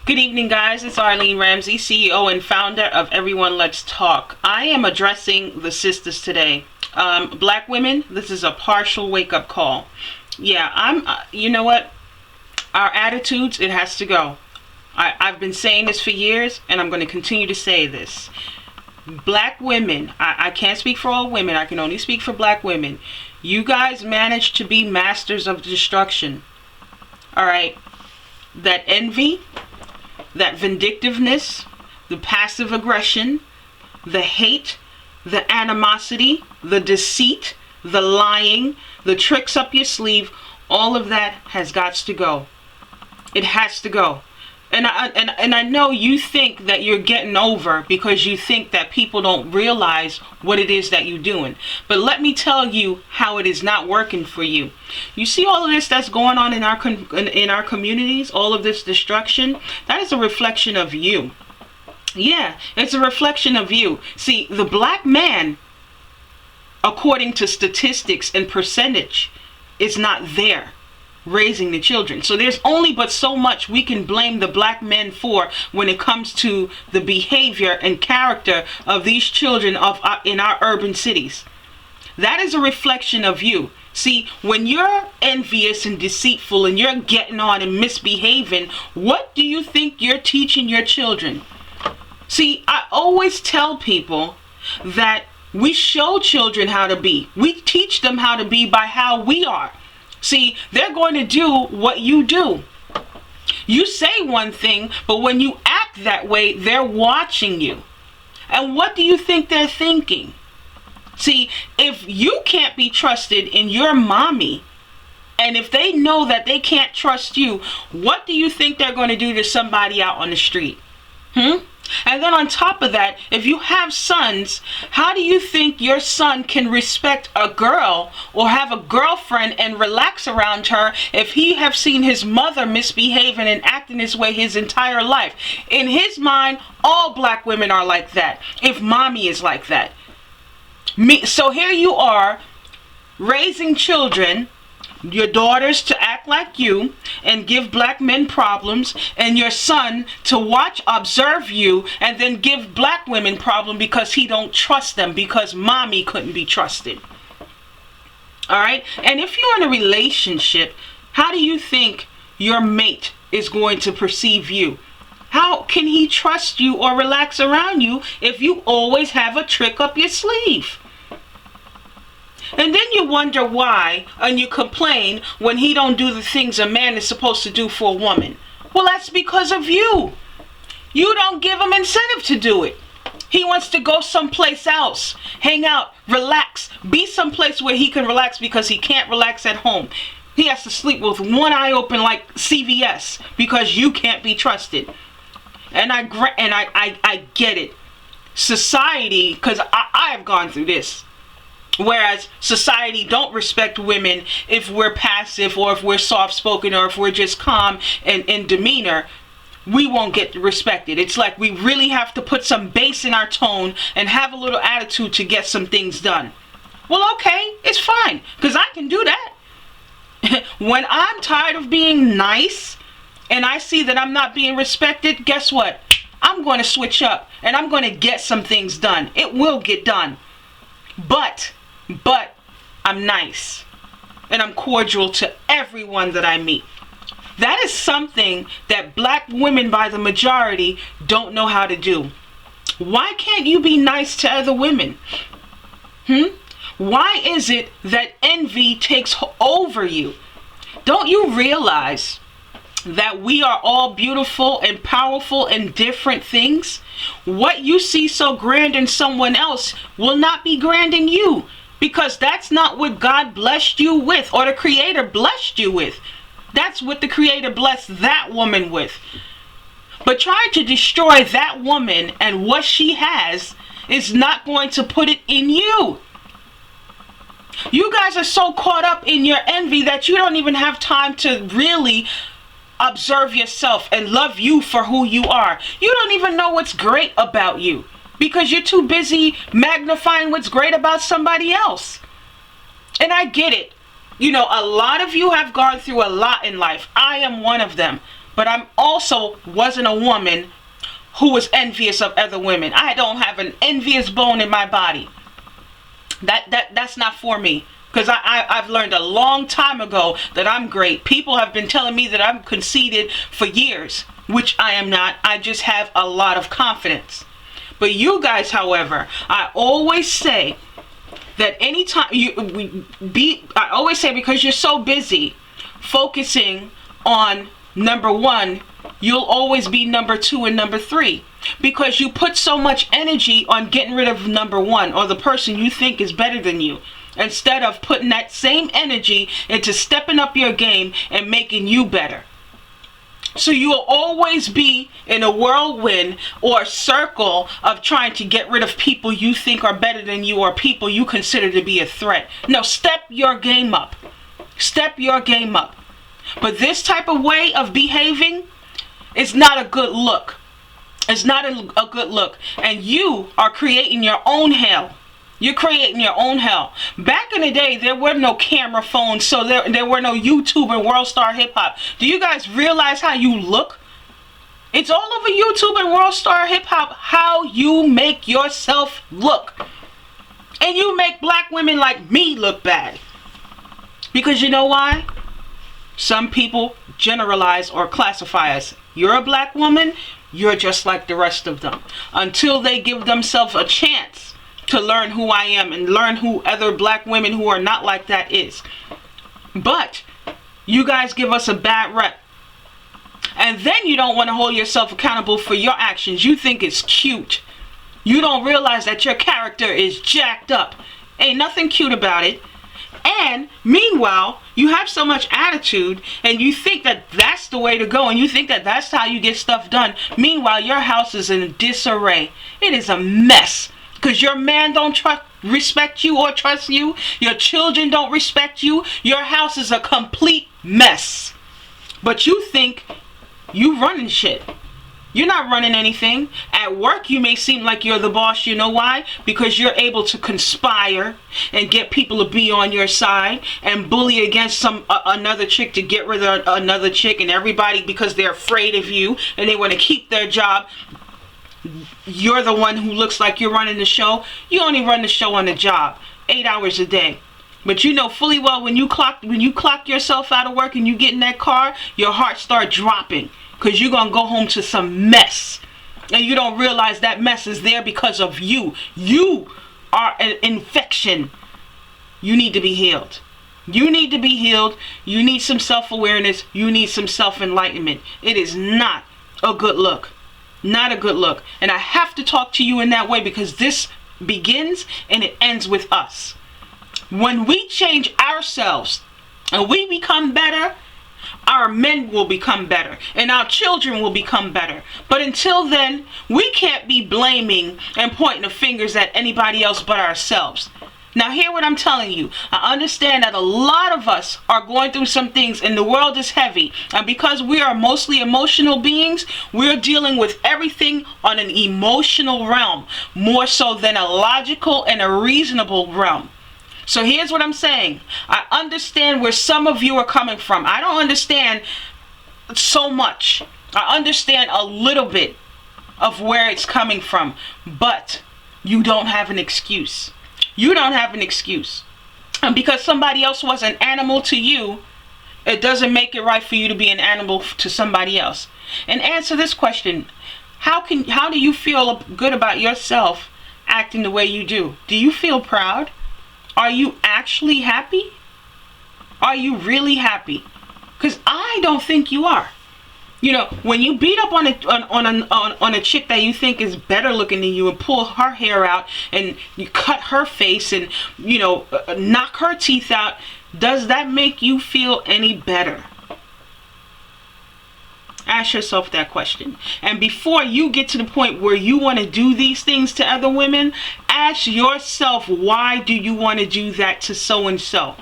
Good evening, guys. It's Arlene Ramsey, CEO and founder of Everyone Let's Talk. I am addressing the sisters today. Black women, this is a partial wake-up call. Yeah, you know what? Our attitudes, it has to go. I've been saying this for years, and I'm going to continue to say this. Black women, I can't speak for all women. I can only speak for black women. You guys managed to be masters of destruction. All right? That envy, that vindictiveness, the passive aggression, the hate, the animosity, the deceit, the lying, the tricks up your sleeve, all of that has got to go. It has to go. And I know you think that you're getting over because you think that people don't realize what it is that you're doing. But let me tell you how it is not working for you. You see all of this that's going on in our communities, all of this destruction, that is a reflection of you. Yeah, it's a reflection of you. See, the black man, according to statistics and percentage, is not there raising the children. So there's only but so much we can blame the black men for when it comes to the behavior and character of these children in our urban cities. That is a reflection of you. See, when you're envious and deceitful and you're getting on and misbehaving, what do you think you're teaching your children? See, I always tell people that we show children how to be. We teach them how to be by how we are. See, they're going to do what you do. You say one thing, but when you act that way, they're watching you. And what do you think they're thinking? See, if you can't be trusted in your mommy, and if they know that they can't trust you, what do you think they're going to do to somebody out on the street? And then on top of that, if you have sons, how do you think your son can respect a girl or have a girlfriend and relax around her if he have seen his mother misbehaving and acting this way his entire life? In his mind, all black women are like that, if mommy is like that. So here you are, raising children, your daughters to act like you and give black men problems, and your son to observe you and then give black women problem because he don't trust them because mommy couldn't be trusted. All right? And if you're in a relationship, how do you think your mate is going to perceive you? How can he trust you or relax around you if you always have a trick up your sleeve? And then you wonder why, and you complain when he don't do the things a man is supposed to do for a woman. Well, that's because of you. You don't give him incentive to do it. He wants to go someplace else, hang out, relax, be someplace where he can relax because he can't relax at home. He has to sleep with one eye open like CVS because you can't be trusted. And I get it. Society, because I have gone through this. Whereas society don't respect women if we're passive or if we're soft-spoken or if we're just calm and in demeanor, we won't get respected. It's like we really have to put some bass in our tone and have a little attitude to get some things done. Well, okay, it's fine, because I can do that. When I'm tired of being nice and I see that I'm not being respected, guess what? I'm going to switch up and I'm going to get some things done. It will get done. But I'm nice and I'm cordial to everyone that I meet. That is something that black women by the majority don't know how to do. Why can't you be nice to other women? Why is it that envy takes over you? Don't you realize that we are all beautiful and powerful in different things? What you see so grand in someone else will not be grand in you, because that's not what God blessed you with or the Creator blessed you with. That's what the Creator blessed that woman with. But trying to destroy that woman and what she has is not going to put it in you. You guys are so caught up in your envy that you don't even have time to really observe yourself and love you for who you are. You don't even know what's great about you because you're too busy magnifying what's great about somebody else. And I get it. You know, a lot of you have gone through a lot in life. I am one of them. but I'm also wasn't a woman who was envious of other women. I don't have an envious bone in my body. That's not for me. Because I've learned a long time ago that I'm great. People have been telling me that I'm conceited for years, which I am not. I just have a lot of confidence. But you guys, however, I always say that anytime I always say, because you're so busy focusing on number one, you'll always be number two and number three. Because you put so much energy on getting rid of number one, or the person you think is better than you, instead of putting that same energy into stepping up your game and making you better. So you will always be in a whirlwind or circle of trying to get rid of people you think are better than you, or people you consider to be a threat. No, step your game up. Step your game up. But this type of way of behaving is not a good look. It's not a good look. And you are creating your own hell. You're creating your own hell. Back in the day, there were no camera phones, so there were no YouTube and World Star Hip Hop. Do you guys realize how you look? It's all over YouTube and World Star Hip Hop how you make yourself look. And you make black women like me look bad. Because you know why? Some people generalize or classify us. You're a black woman, you're just like the rest of them. Until they give themselves a chance to learn who I am and learn who other black women who are not like that is. But you guys give us a bad rep. And then you don't want to hold yourself accountable for your actions. You think it's cute. You don't realize that your character is jacked up. Ain't nothing cute about it. And meanwhile, you have so much attitude and you think that that's the way to go, and you think that that's how you get stuff done. Meanwhile, your house is in disarray. It is a mess. Because your man don't respect you or trust you. Your children don't respect you. Your house is a complete mess. But you think you running shit. You're not running anything. At work, you may seem like you're the boss. You know why? Because you're able to conspire and get people to be on your side and bully against another chick to get rid of another chick, and everybody, because they're afraid of you and they want to keep their job. You're the one who looks like you're running the show. You only run the show on the job 8 hours a day. But you know fully well when you clock yourself out of work and you get in that car, your heart start dropping, because you're gonna go home to some mess, and you don't realize that mess is there because of you. You are an infection. You need to be healed. You need to be healed. You need some self-awareness. You need some self-enlightenment. It is not a good look. Not a good look. And I have to talk to you in that way, because this begins and it ends with us. When we change ourselves and we become better, our men will become better and our children will become better. But until then, we can't be blaming and pointing the fingers at anybody else but ourselves. Now, hear what I'm telling you. I understand that a lot of us are going through some things, and the world is heavy. And because we are mostly emotional beings, we're dealing with everything on an emotional realm, more so than a logical and a reasonable realm. So here's what I'm saying. I understand where some of you are coming from. I don't understand so much. I understand a little bit of where it's coming from. But you don't have an excuse. You don't have an excuse. And because somebody else was an animal to you, it doesn't make it right for you to be an animal to somebody else. And answer this question. How do you feel good about yourself acting the way you do? Do you feel proud? Are you actually happy? Are you really happy? Because I don't think you are. You know, when you beat up on a chick that you think is better looking than you, and pull her hair out and you cut her face and, you know, knock her teeth out, does that make you feel any better? Ask yourself that question. And before you get to the point where you want to do these things to other women, ask yourself, why do you want to do that to so and so?